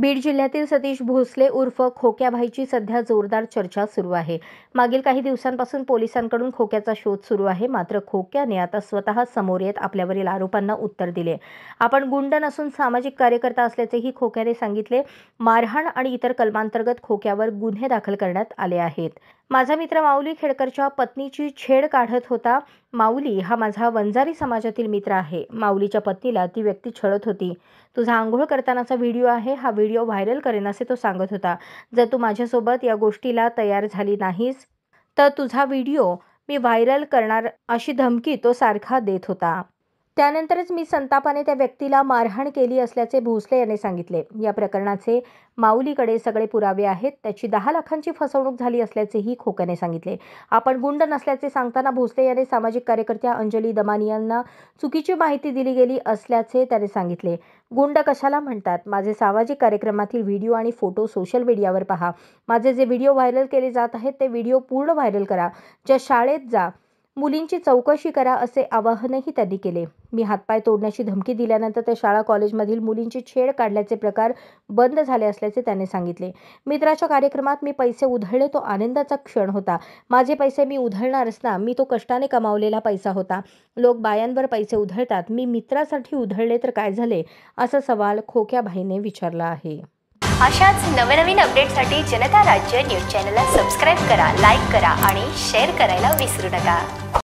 बीड जिल्ह्यातील सतीश भोसले उर्फ खोक्याभाईची सध्या जोरदार चर्चा सुरू आहे। मागील काही दिवसांपासून पोलिसांकडून खोक्याचा शोध सुरू आहे। मात्र खोक्याने आता स्वतः समोर येत आपल्यावरील आरोपांना उत्तर दिले। आपण गुंड नसून सामाजिक कार्यकर्ता असल्याचेही खोक्याने सांगितले। मारहाण आणि इतर कलमांतर्गत खोक्यावर गुन्हे दाखल करण्यात आले आहेत। माझा मित्र माऊली खेडकरच्या पत्नीची छेड काढत होता। माऊली हा माझा वंजारी समाजातील मित्र आहे। माऊलीच्या पत्नीला ती व्यक्ती छळत होती। तुझा आंघोळ करतानाचा व्हिडिओ आहे, हा व्हिडिओ व्हायरल करेन असे तो सांगत होता। जर तू माझ्यासोबत या गोष्टीला तयार झाली नाहीस तर तुझा व्हिडिओ मी व्हायरल करणार अशी धमकी तो सारखा देत होता। त्यानंतरच मी संतापाने त्या व्यक्तीला मारहाण केली असल्याचे भोसले यांनी सांगितले। या प्रकरणाचे माऊलीकडे सगळे पुरावे आहेत। त्याची 10 लाखांची फसवणूक झाली असल्याचेही खोक्याने सांगितले। आपण गुंड नसल्याचे सांगताना भोसले यांनी सामाजिक कार्यकर्त्या अंजली दमानी यांना चुकीची माहिती दिली गेली असल्याचे त्याने सांगितले। गुंड कशाला म्हणतात? माझे सामाजिक कार्यक्रमातील व्हिडिओ आणि फोटो सोशल मीडियावर पहा। माझे जे व्हिडिओ व्हायरल केले जात आहेत ते व्हिडिओ पूर्ण व्हायरल करा। ज्या शाळेत जा, मुलींची चौकशी करा असे आवाहनही त्यांनी केले। मी हातपाय तोडण्याची धमकी दिल्यानंतर त्या शाळा कॉलेजमधील मुलींची छेड काढल्याचे प्रकार बंद झाले असल्याचे त्याने सांगितले। मित्राच्या कार्यक्रमात मी पैसे उधळले, तो आनंदाचा क्षण होता। माझे पैसे मी उधळणारच ना, मी तो कष्टाने कमावलेला पैसा होता। लोक बायांवर पैसे उधळतात, मी मित्रासाठी उधळले तर काय झाले, असा सवाल खोक्याभाईने विचारला आहे। अशाच नवनवीन अपडेटसाठी जनता राज्य न्यूज चॅनलला सबस्क्राईब करा, लाईक करा आणि शेअर करायला विसरू नका।